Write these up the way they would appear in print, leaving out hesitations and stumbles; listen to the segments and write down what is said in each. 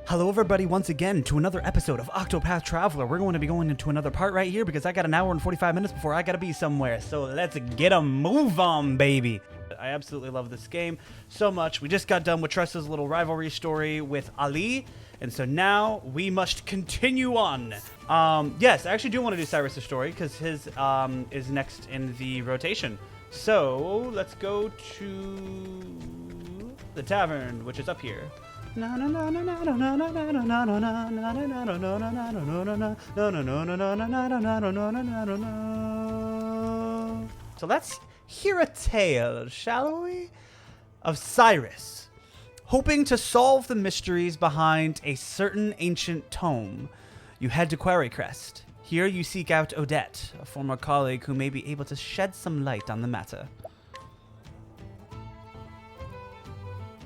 Hello everybody once again to another episode of Octopath Traveler. We're going to be going into another part right here because I got an hour and 45 minutes before I gotta be somewhere. So let's get a move on, baby. I absolutely love this game so much. We just got done with Tressa's little rivalry story with Ali. And so now we must continue on. Yes, I actually do want to do Cyrus' story because his is next in the rotation. So let's go to the tavern, which is up here. So let's hear a tale, shall we? Of Cyrus, hoping to solve the mysteries behind a certain ancient tome. You head to Quarry Crest. Here you seek out Odette, a former colleague who may be able to shed some light on the matter.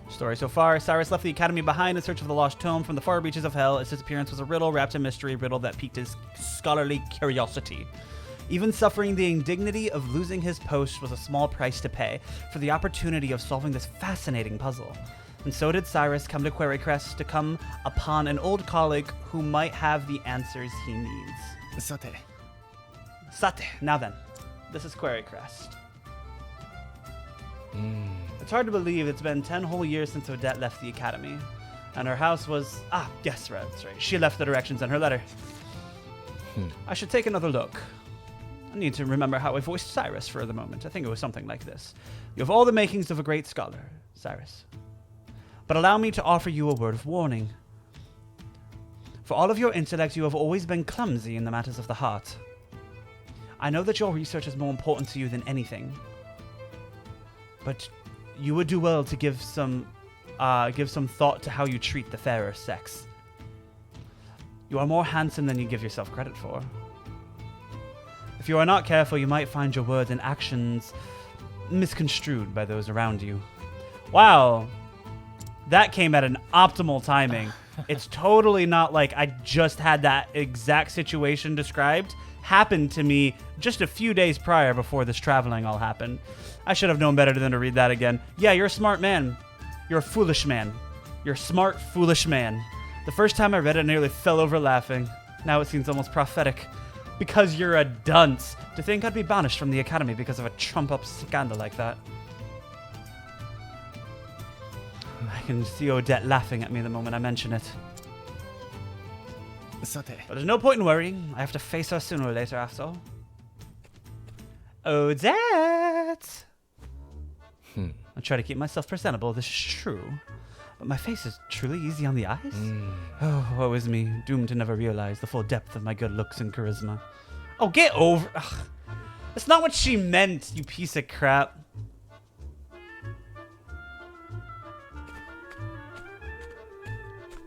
Story so far: Cyrus left the academy behind in search of the lost tome from the far reaches of hell. Its disappearance was a riddle wrapped in mystery, riddle that piqued his scholarly curiosity. Even suffering the indignity of losing his post was a small price to pay for the opportunity of solving this fascinating puzzle. And so did Cyrus come to Quarry Crest to come upon an old colleague who might have the answers he needs. Sate. Now then, this is Quarry Crest. It's hard to believe it's been 10 whole years since Odette left the academy. And her house was... yes, right, that's right. She left the directions in her letter. I should take another look. I need to remember how I voiced Cyrus for the moment. I think it was something like this. You have all the makings of a great scholar, Cyrus. But allow me to offer you a word of warning. For all of your intellect, you have always been clumsy in the matters of the heart. I know that your research is more important to you than anything. But you would do well to give some thought to how you treat the fairer sex. You are more handsome than you give yourself credit for. If you are not careful, you might find your words and actions misconstrued by those around you. Wow. That came at an optimal timing. It's totally not like I just had that exact situation described happen to me just a few days prior before this traveling all happened. I should have known better than to read that again. Yeah, you're a smart man. You're a foolish man. You're a smart, foolish man. The first time I read it, I nearly fell over laughing. Now it seems almost prophetic. Because you're a dunce. To think I'd be banished from the academy because of a trump-up scandal like that. I can see Odette laughing at me the moment I mention it. But there's no point in worrying. I have to face her sooner or later, after all. Odette! I try to keep myself presentable, this is true. But my face is truly easy on the eyes? Oh, woe is me, doomed to never realize the full depth of my good looks and charisma. Oh, get over... Ugh. That's not what she meant, you piece of crap.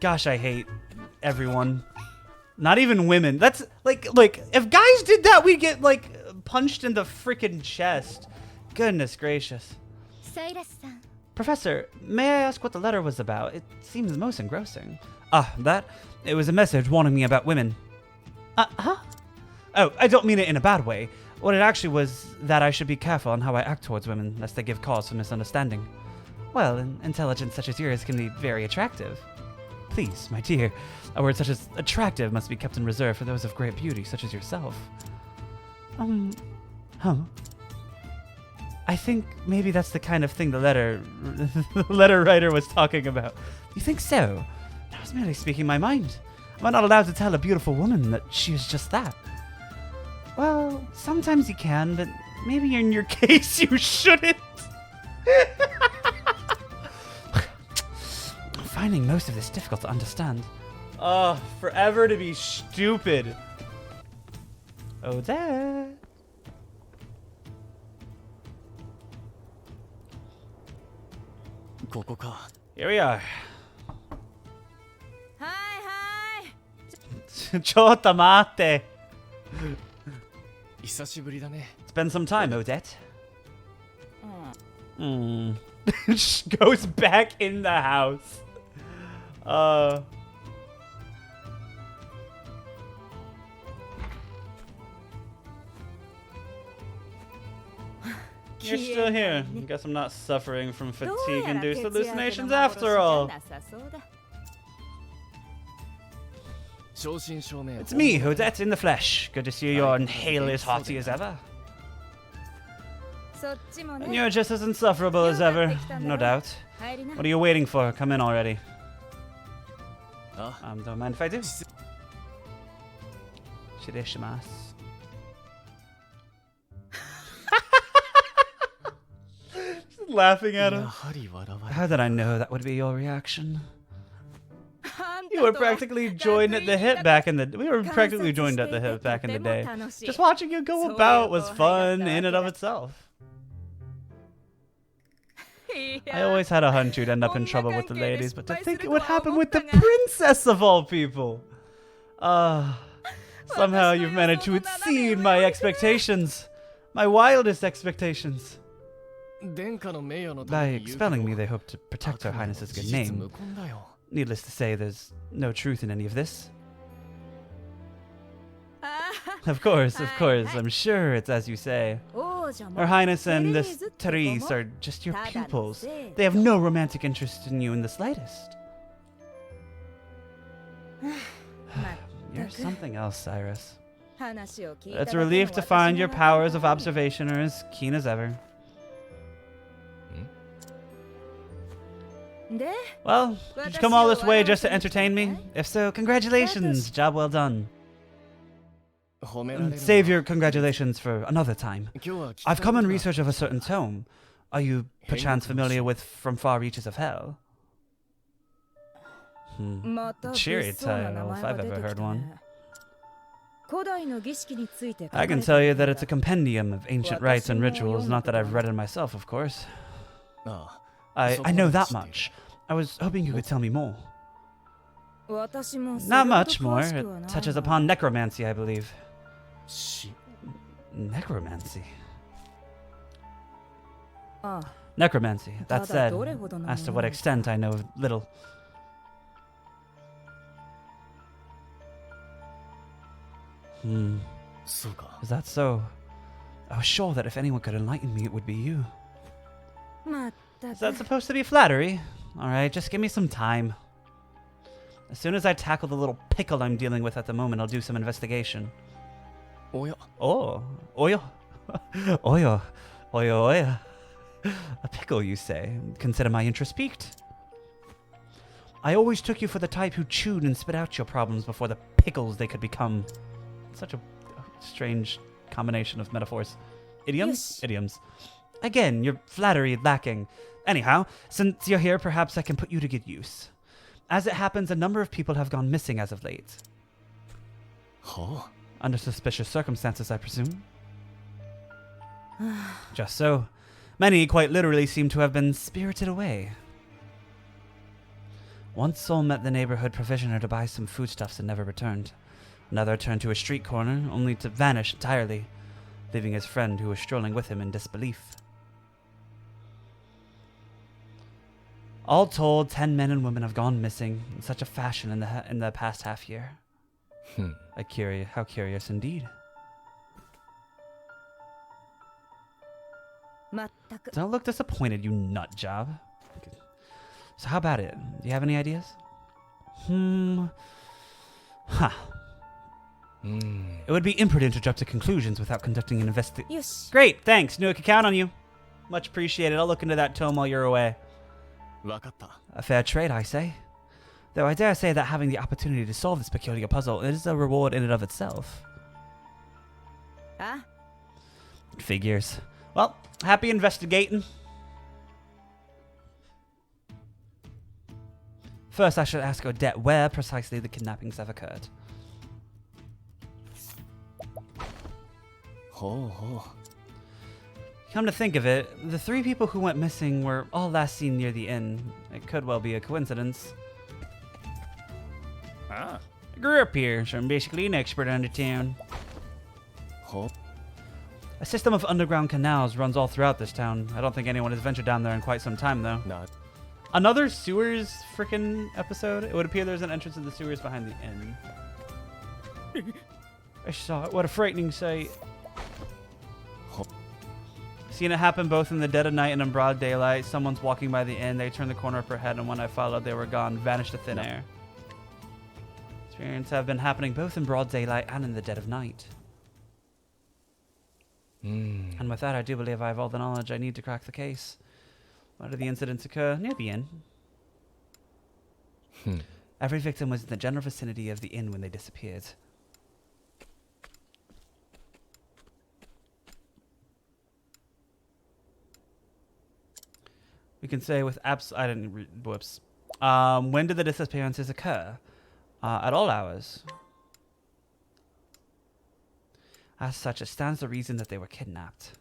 Gosh, I hate everyone. Not even women. That's like if guys did that, we'd get like punched in the freaking chest. Goodness gracious. Cyrus-san. Professor, may I ask what the letter was about? It seems most engrossing. That? It was a message warning me about women. Huh? Oh, I don't mean it in a bad way. What it actually was that I should be careful on how I act towards women, lest they give cause for misunderstanding. Well, intelligence such as yours can be very attractive. Please, my dear, a word such as attractive must be kept in reserve for those of great beauty, such as yourself. I think maybe that's the kind of thing the letter writer was talking about. You think so? I was merely speaking my mind. Am I not allowed to tell a beautiful woman that she is just that? Well, sometimes you can, but maybe in your case you shouldn't. Finding most of this difficult to understand. Forever to be stupid. Odette. Here we are. Hi. Chota mate. It's been some time, Odette. She goes back in the house. You're still here. I guess I'm not suffering from fatigue-induced hallucinations after all. It's me, Odette in the flesh. Good to see you're hale as hearty as ever. And you're just as insufferable as ever, no doubt. What are you waiting for? Come in already. Don't mind if I do. Shireshimasu. Just laughing at him. How did I know that would be your reaction? You were practically joined at the hip back in the. We were practically joined at the hip back in the day. Just watching you go about was fun in and of itself. I always had a hunch you'd end up in trouble with the ladies, but to think it would happen with the princess of all people. Somehow you've managed to exceed my expectations. My wildest expectations. By expelling me, they hope to protect Her Highness's good name. Needless to say, there's no truth in any of this. Of course, I'm sure it's as you say. Her Highness and this Therese are just your pupils. They have no romantic interest in you in the slightest. You're something else, Cyrus. It's a relief to find your powers of observation are as keen as ever. Well, did you come all this way just to entertain me? If so, congratulations. Job well done. Save your congratulations for another time. I've come in research of a certain tome. Are you perchance familiar with From Far Reaches of Hell? Cheery title, if I've ever heard one. I can tell you that it's a compendium of ancient rites and rituals, not that I've read it myself, of course. I know that much. I was hoping you could tell me more. Not much more. It touches upon necromancy, I believe. Necromancy? Necromancy. That said, as to what extent, I know little. Is that so? I was sure that if anyone could enlighten me, it would be you. Is that supposed to be flattery? Alright, just give me some time. As soon as I tackle the little pickle I'm dealing with at the moment, I'll do some investigation. Oh, oyo. Oyo. Oyo. A pickle, you say? Consider my interest piqued. I always took you for the type who chewed and spit out your problems before the pickles they could become. Such a strange combination of metaphors. Idioms? Idioms. Again, your flattery lacking. Anyhow, since you're here, perhaps I can put you to good use. As it happens, a number of people have gone missing as of late. Under suspicious circumstances, I presume. Just so. Many, quite literally, seem to have been spirited away. One soul met the neighborhood provisioner to buy some foodstuffs and never returned. Another turned to a street corner, only to vanish entirely, leaving his friend who was strolling with him in disbelief. All told, 10 men and women have gone missing in such a fashion in the past half year. How curious indeed. Don't look disappointed, you nut job. So how about it? Do you have any ideas? It would be imprudent to jump to conclusions without conducting an investigation. Great, thanks. Knew I could count on you. Much appreciated. I'll look into that tome while you're away. A fair trade, I say. Though I dare say that having the opportunity to solve this peculiar puzzle is a reward in and of itself. Figures. Well, happy investigating. First, I should ask Odette where precisely the kidnappings have occurred. Come to think of it, the 3 people who went missing were all last seen near the inn. It could well be a coincidence. I grew up here, so I'm basically an expert on the town. A system of underground canals runs all throughout this town. I don't think anyone has ventured down there in quite some time, though. Another sewers frickin' episode? It would appear there's an entrance to the sewers behind the inn. I saw it. What a frightening sight. Seen it happen both in the dead of night and in broad daylight. Someone's walking by the inn. They turned the corner of her head, and when I followed, they were gone, vanished to thin air. Experience have been happening both in broad daylight and in the dead of night. And with that, I do believe I have all the knowledge I need to crack the case. Why did the incidents occur? Near the inn. Every victim was in the general vicinity of the inn when they disappeared. We can say with whoops. When did the disappearances occur? At all hours. As such, it stands to reason that they were kidnapped.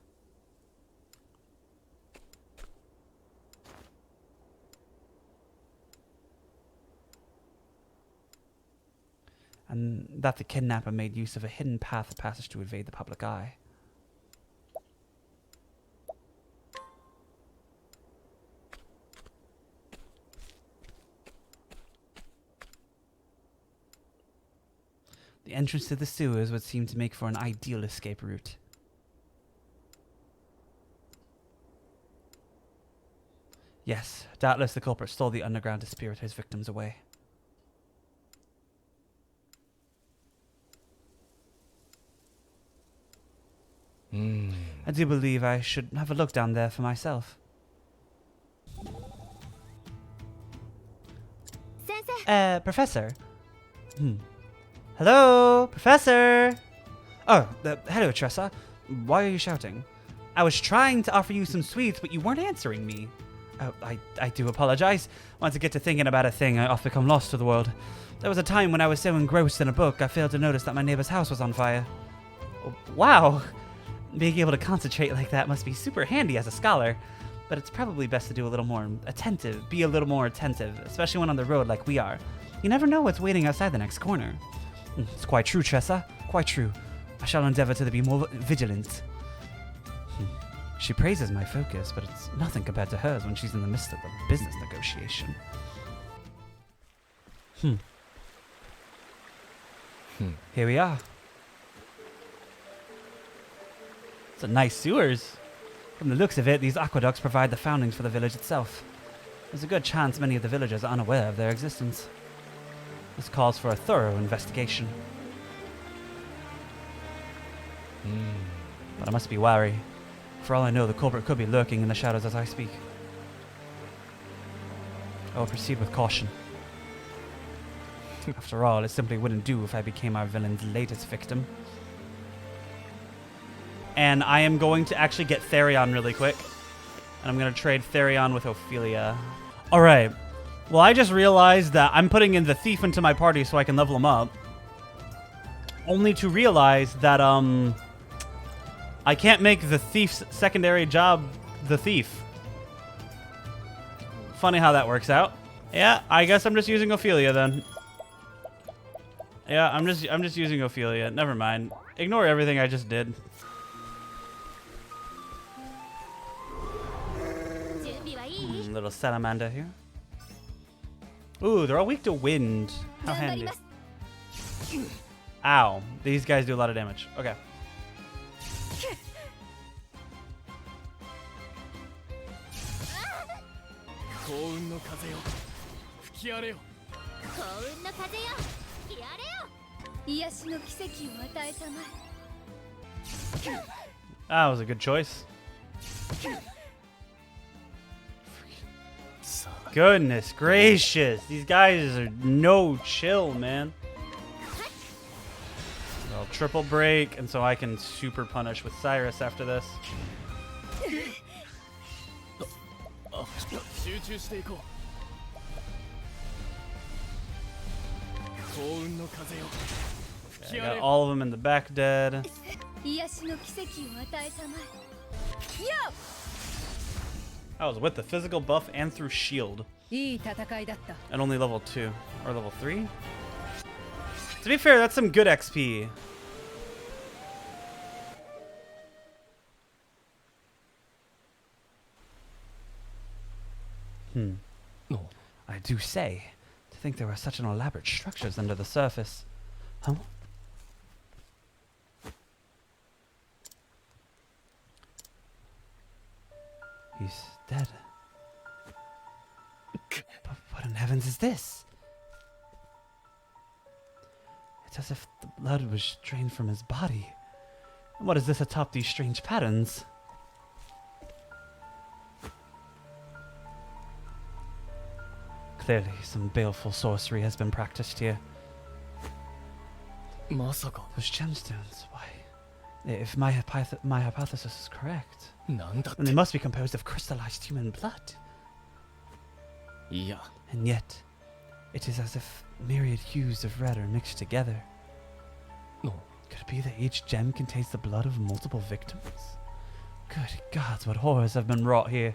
And that the kidnapper made use of a hidden path of passage to evade the public eye. The entrance to the sewers would seem to make for an ideal escape route. Yes, doubtless the culprit stole the underground to spirit his victims away. I do believe I should have a look down there for myself. Professor? Hello, Professor? Oh, hello, Tressa. Why are you shouting? I was trying to offer you some sweets, but you weren't answering me. Oh, I do apologize. Once I get to thinking about a thing, I often become lost to the world. There was a time when I was so engrossed in a book, I failed to notice that my neighbor's house was on fire. Wow. Being able to concentrate like that must be super handy as a scholar. But it's probably best to do a little more attentive, be a little more attentive, especially when on the road like we are. You never know what's waiting outside the next corner. It's quite true, Tressa. Quite true. I shall endeavor to be more vigilant. She praises my focus, but it's nothing compared to hers when she's in the midst of a business negotiation. Here we are. It's a nice sewers. From the looks of it, these aqueducts provide the foundings for the village itself. There's a good chance many of the villagers are unaware of their existence. This calls for a thorough investigation. But I must be wary. For all I know, the culprit could be lurking in the shadows as I speak. I will proceed with caution. After all, it simply wouldn't do if I became our villain's latest victim. And I am going to actually get Therion really quick. And I'm going to trade Therion with Ophelia. Alright. Well, I just realized that I'm putting in the thief into my party so I can level him up. Only to realize that, I can't make the thief's secondary job the thief. Funny how that works out. Yeah, I guess I'm just using Ophelia then. Yeah, I'm just using Ophelia. Never mind. Ignore everything I just did. Little salamander here. Ooh, they're all weak to wind. How handy. Ow. These guys do a lot of damage. Okay. That was a good choice. Goodness gracious. These guys are no chill, man. Well, triple break, and so I can super punish with Cyrus after this. Okay, I got all of them in the back dead. I was with the physical buff and through shield. And only level 2. Or level 3? To be fair, that's some good XP. No. I do say, to think there were such an elaborate structures under the surface. Huh? He's dead. But what in heavens is this? It's as if the blood was drained from his body. And what is this atop these strange patterns? Clearly, some baleful sorcery has been practiced here. Those gemstones, why? If my hypothesis is correct, then they must be composed of crystallized human blood. And yet, it is as if myriad hues of red are mixed together. Could it be that each gem contains the blood of multiple victims? Good gods, what horrors have been wrought here.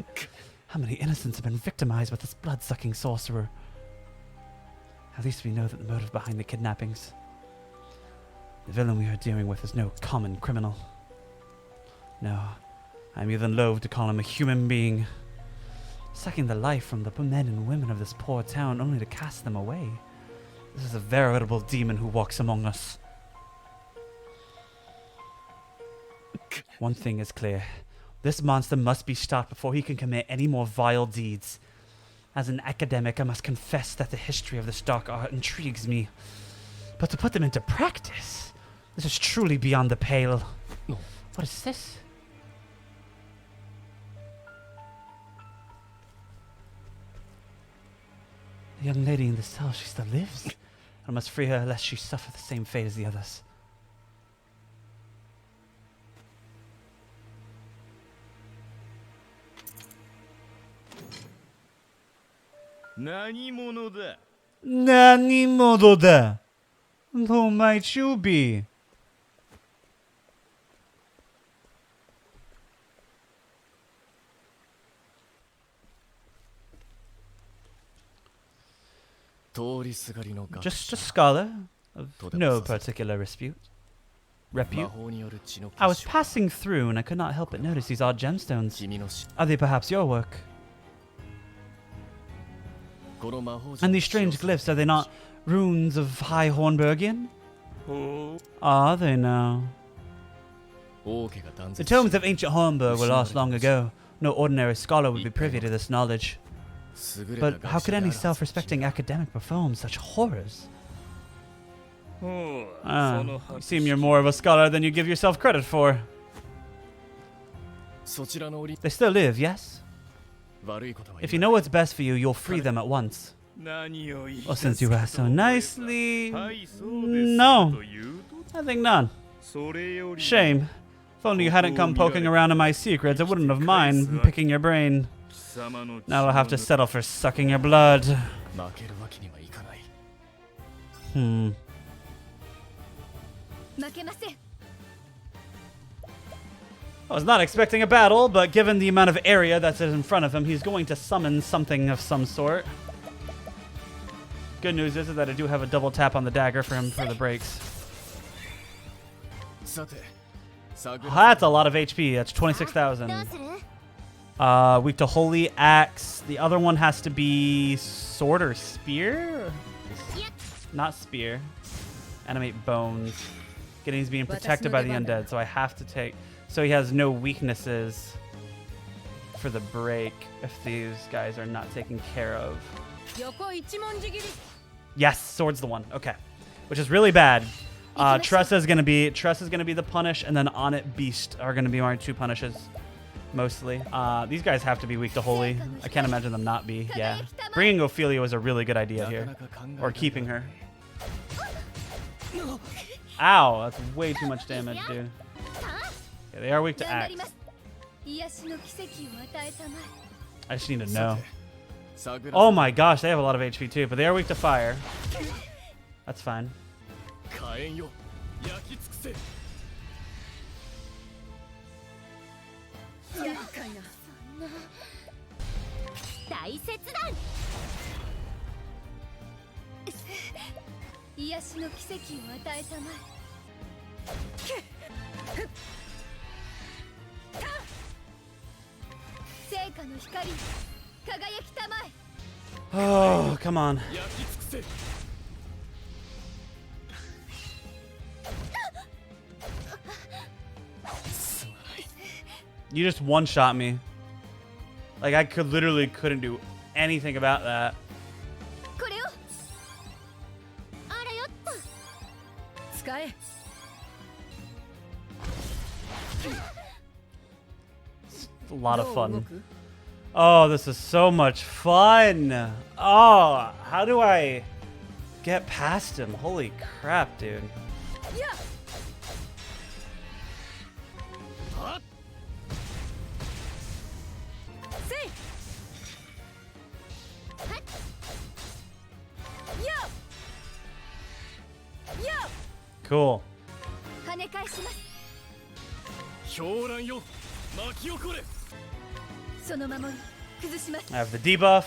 How many innocents have been victimized with this blood-sucking sorcerer? At least we know that the motive behind the kidnappings. The villain we are dealing with is no common criminal. No, I'm even loath to call him a human being. Sucking the life from the men and women of this poor town only to cast them away. This is a veritable demon who walks among us. One thing is clear. This monster must be stopped before he can commit any more vile deeds. As an academic, I must confess that the history of this dark art intrigues me. But to put them into practice, this is truly beyond the pale. What is this? The young lady in the cell, she still lives. I must free her lest she suffer the same fate as the others. Nanimono da? Nanimono da? Who might you be? Just a scholar of no particular repute. I was passing through and I could not help but notice these odd gemstones. Are they perhaps your work? And these strange glyphs, are they not runes of High Hornburgian? Are they now? The tomes of ancient Hornburg were lost long ago. No ordinary scholar would be privy to this knowledge. But how could any self-respecting academic perform such horrors? You seem you're more of a scholar than you give yourself credit for. They still live, yes? If you know what's best for you, you'll free them at once. Well, since you asked so nicely... No. I think none. Shame. If only you hadn't come poking around in my secrets, I wouldn't have mind picking your brain. Now I'll have to settle for sucking your blood. I was not expecting a battle, but given the amount of area that's in front of him, he's going to summon something of some sort. Good news is that I do have a double tap on the dagger for him for the breaks. That's a lot of HP. That's 26,000. Weak to Holy Axe. The other one has to be Sword or Spear? Not Spear. Animate Bones. He's being protected by the undead, so I have to take... So he has no weaknesses for the break if these guys are not taken care of. Yes, Sword's the one. Okay. Which is really bad. Tressa's gonna be the punish, and then On It Beast are gonna be my two punishes. Mostly. These guys have to be weak to Holy. I can't imagine them not be. Yeah. Bringing Ophelia was a really good idea here. Or keeping her. Ow, that's way too much damage, dude. Yeah, they are weak to Axe. I just need to know. Oh my gosh, they have a lot of HP too, but they are weak to fire. That's fine. Oh, come on. You just one-shot me. Like, I couldn't do anything about that. え A lot of fun. Oh, this is so much fun. Oh, how do I get past him? Holy crap, dude. Cool. 跳ね返します その守り崩します I have the debuff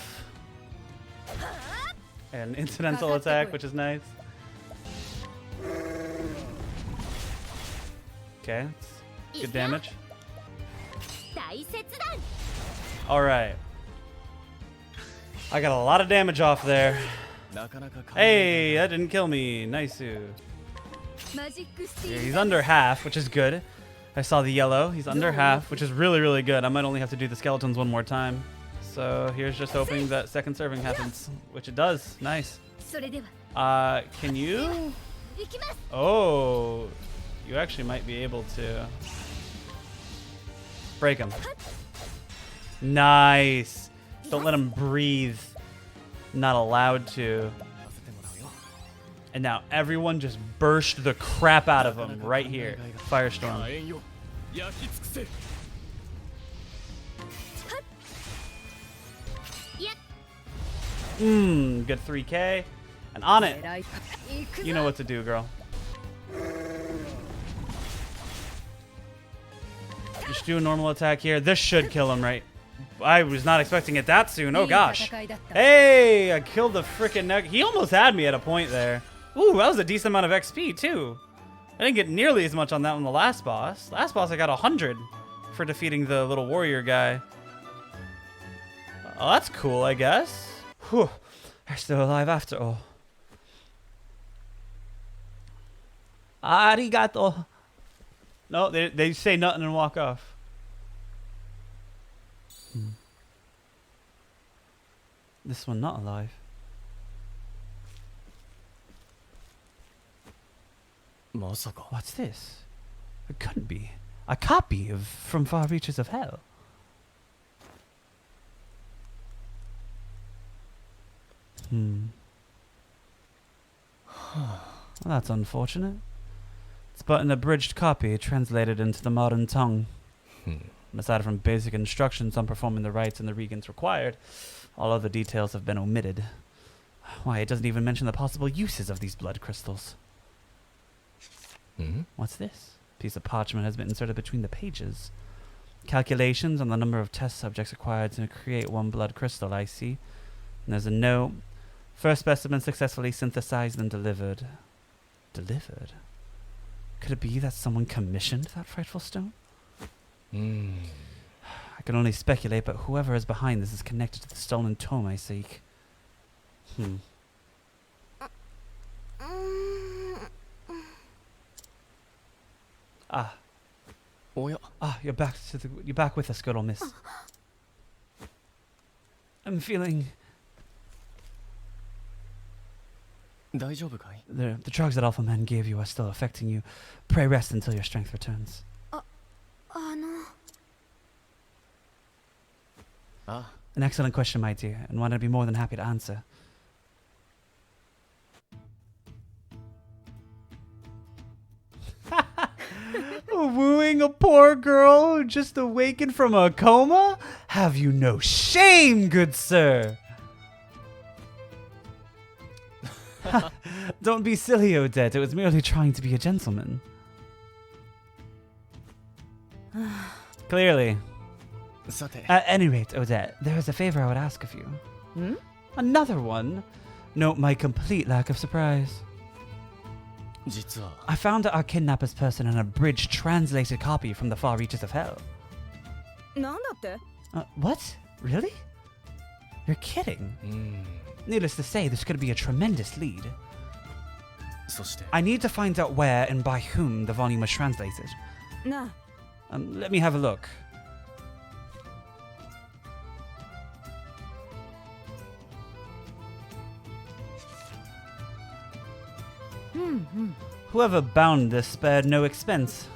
and incidental attack, which is nice. Okay, that's good damage. 大切弾 All right. I got a lot of damage off there. Hey, that didn't kill me. Nice. マジックスティ Yeah, ー he's under half, which is good. I saw the yellow. He's under half, which is really, really good. I might only have to do the skeletons one more time. So here's just hoping that second serving happens, which it does. Nice. それでは Can you? 行きます Oh, you actually might be able to break him. Nice. Don't let him breathe. Not allowed to. And now everyone just burst the crap out of him right here. Firestorm. Good 3K. And on it. 偉い行く You know what to do, girl. Just do a normal attack here. This should kill him, right? I was not expecting it that soon. Oh, gosh. Hey, I killed the freaking neck. He almost had me at a point there. Ooh, that was a decent amount of XP, too. I didn't get nearly as much on that one the last boss. Last boss, I got 100 for defeating the little warrior guy. Oh, that's cool, I guess. Whew. They're still alive after all. Arigato. No, they say nothing and walk off. This one not alive. What's this? It couldn't be. A copy of From Far Reaches of Hell. Well, that's unfortunate. It's but an abridged copy translated into the modern tongue. And aside from basic instructions on performing the rites and the regents required, all other details have been omitted. Why, it doesn't even mention the possible uses of these blood crystals. What's this? Piece of parchment has been inserted between the pages. Calculations on the number of test subjects required to create one blood crystal, I see. And there's a note. First specimen successfully synthesized and delivered. Delivered? Could it be that someone commissioned that frightful stone? I can only speculate, but whoever is behind this is connected to the stolen tome I seek. You're back with us, good old miss. I'm feeling... The drugs that Alpha Man gave you are still affecting you. Pray rest until your strength returns. An excellent question, my dear, and one I'd be more than happy to answer. Wooing a poor girl who just awakened from a coma? Have you no shame, good sir? Don't be silly, Odette. It was merely trying to be a gentleman. Clearly. At any rate, Odette, there is a favor I would ask of you. Another one? Note my complete lack of surprise. I found our kidnapper's person in an abridged translated copy from the Far Reaches of Hell. What? Really? You're kidding. Needless to say, this could be a tremendous lead. I need to find out where and by whom the volume was translated. Let me have a look. Whoever bound this spared no expense.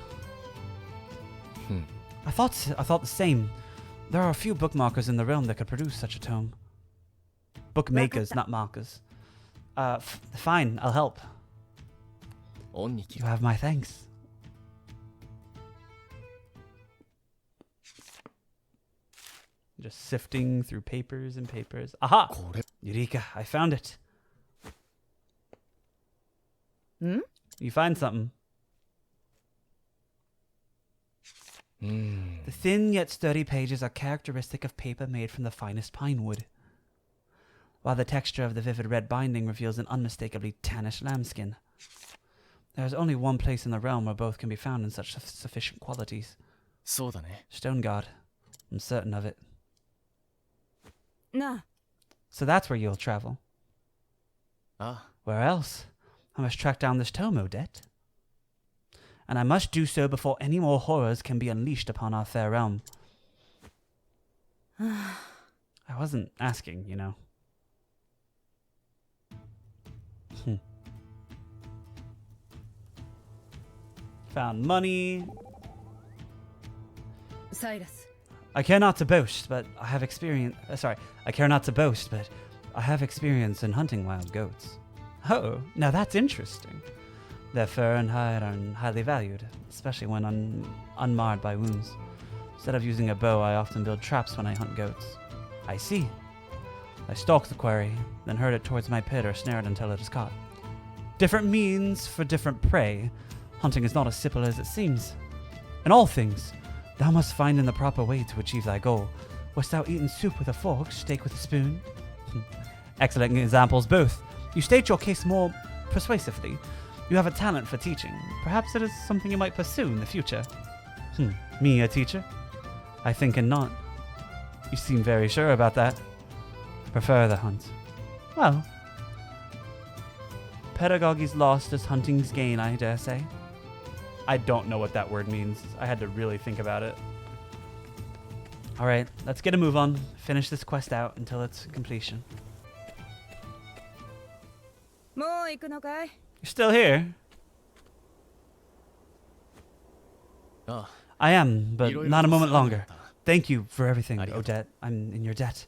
I thought the same. There are a few bookmarkers in the realm that could produce such a tome. Bookmakers, not markers. Fine, I'll help. You have my thanks. Just sifting through papers and papers. Aha! Eureka, I found it. You find something. The thin yet sturdy pages are characteristic of paper made from the finest pine wood, while the texture of the vivid red binding reveals an unmistakably tannish lambskin. There is only one place in the realm where both can be found in such sufficient qualities. Stone God. I'm certain of it. So that's where you'll travel. Where else? I must track down this tome, Odette. And I must do so before any more horrors can be unleashed upon our fair realm. I wasn't asking, you know. Found money. Cyrus. I care not to boast, but I have experience. I care not to boast, but I have experience in hunting wild goats. Oh, now that's interesting. Their fur and hide are highly valued, especially when unmarred by wounds. Instead of using a bow, I often build traps when I hunt goats. I see. I stalk the quarry, then herd it towards my pit or snare it until it is caught. Different means for different prey. Hunting is not as simple as it seems. In all things, thou must find in the proper way to achieve thy goal. Wast thou eaten soup with a fork, steak with a spoon? Excellent examples both. You state your case more persuasively. You have a talent for teaching. Perhaps it is something you might pursue in the future. Me, a teacher? I think and not. You seem very sure about that. Prefer the hunt. Well, pedagogy's lost as hunting's gain, I dare say. I don't know what that word means. I had to really think about it. Alright, let's get a move on. Finish this quest out until its completion. You're still here? I am, but not a moment longer. Thank you for everything, Odette. I'm in your debt.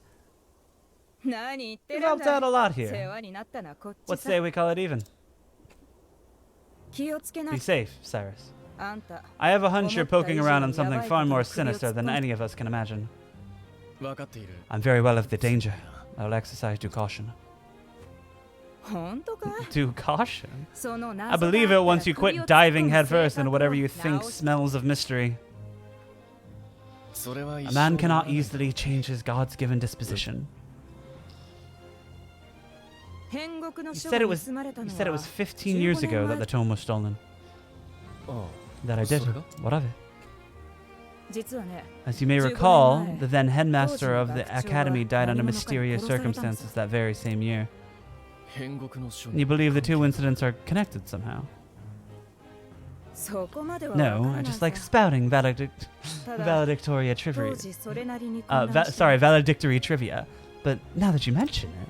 You've helped out a lot here. Let's say we call it even. Be safe, Cyrus. I have a hunch you're poking around on something far more sinister than any of us can imagine. I'm very well of the danger. I will exercise due caution. Due caution? I believe it once you quit diving headfirst into whatever you think smells of mystery. A man cannot easily change his God's-given disposition. You said it was 15 years ago that the tome was stolen. That I did. What of it? As you may recall, the then headmaster of the academy died under mysterious circumstances that very same year. You believe the two incidents are connected somehow? No, I just like spouting valedictory trivia. Valedictory trivia. But now that you mention it,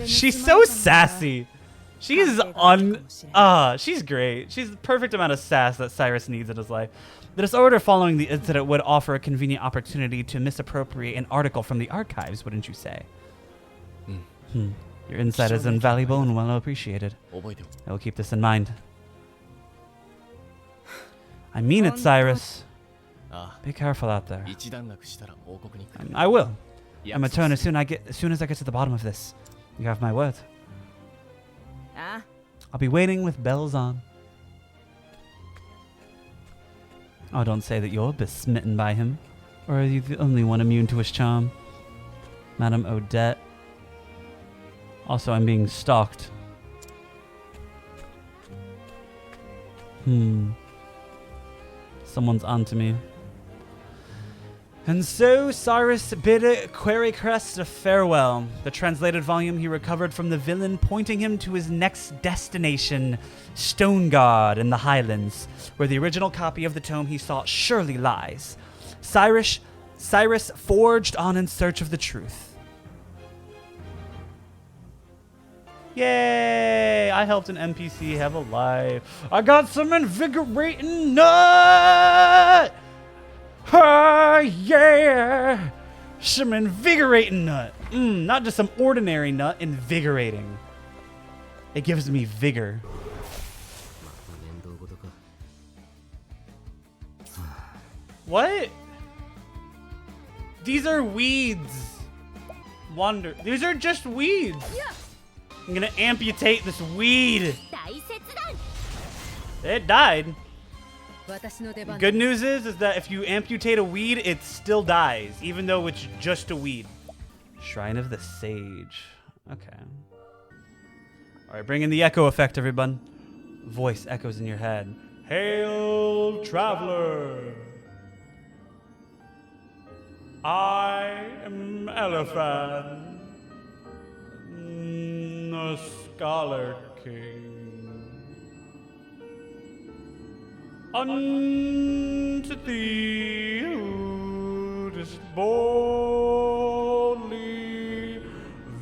she's so sassy. She's she's great. She's the perfect amount of sass that Cyrus needs in his life. The disorder following the incident would offer a convenient opportunity to misappropriate an article from the archives, wouldn't you say? Your insight is invaluable and well appreciated. I will keep this in mind. I mean it, Cyrus. Be careful out there. I will. I'm return as soon as I get to the bottom of this. You have my word. I'll be waiting with bells on. Oh, don't say that you're besmitten by him. Or are you the only one immune to his charm? Madame Odette. Also, I'm being stalked. Someone's onto me. And so Cyrus bid Query Crest a farewell. The translated volume he recovered from the villain, pointing him to his next destination, Stone God in the Highlands, where the original copy of the tome he sought surely lies. Cyrus forged on in search of the truth. Yay! I helped an NPC have a life. I got some invigorating nut. Oh, yeah. Some invigorating nut. Not just some ordinary nut, invigorating. It gives me vigor. What? These are weeds. These are just weeds. I'm gonna amputate this weed. It died. Good news is that if you amputate a weed, it still dies, even though it's just a weed. Shrine of the Sage. Okay. All right, bring in the echo effect, everyone. Voice echoes in your head. Hail, traveler. I am Elephant, the Scholar King. Unto thee who dost boldly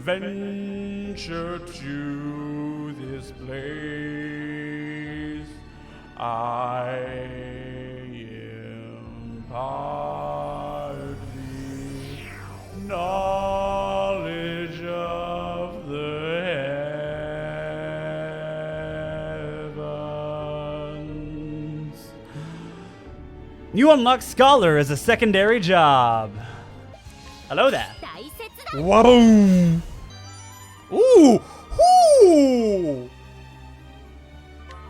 venture to this place, I impart thee knowledge of the heavens. You unlock Scholar as a secondary job. Hello there. Whoa! Ooh! Ooh!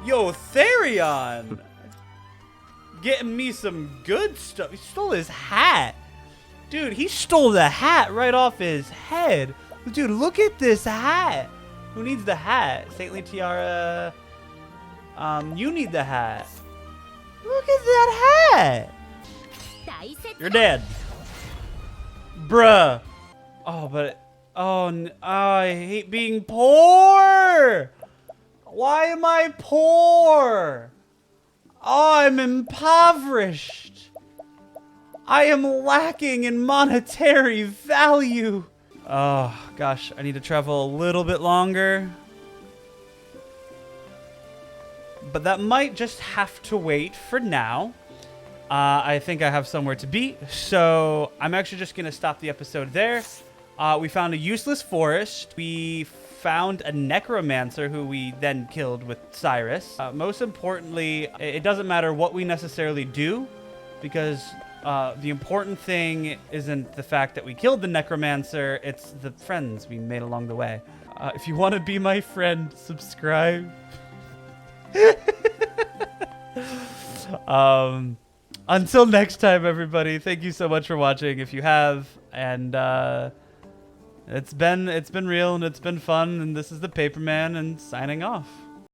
Yo, Therion! Getting me some good stuff. He stole his hat. Dude, he stole the hat right off his head. Dude, look at this hat. Who needs the hat? Saintly Tiara. You need the hat. Look at that hat. You're dead. Bruh. Oh, but... Oh, I hate being poor. Why am I poor? Oh, I'm impoverished. I am lacking in monetary value. Oh, gosh. I need to travel a little bit longer. But that might just have to wait for now. I think I have somewhere to be. So I'm actually just going to stop the episode there. We found a useless forest. We found a necromancer who we then killed with Cyrus. Most importantly, it doesn't matter what we necessarily do, because the important thing isn't the fact that we killed the necromancer, it's the friends we made along the way. If you want to be my friend, subscribe. Until next time, everybody, thank you so much for watching if you have, and it's been real and it's been fun, and this is the Paperman and signing off.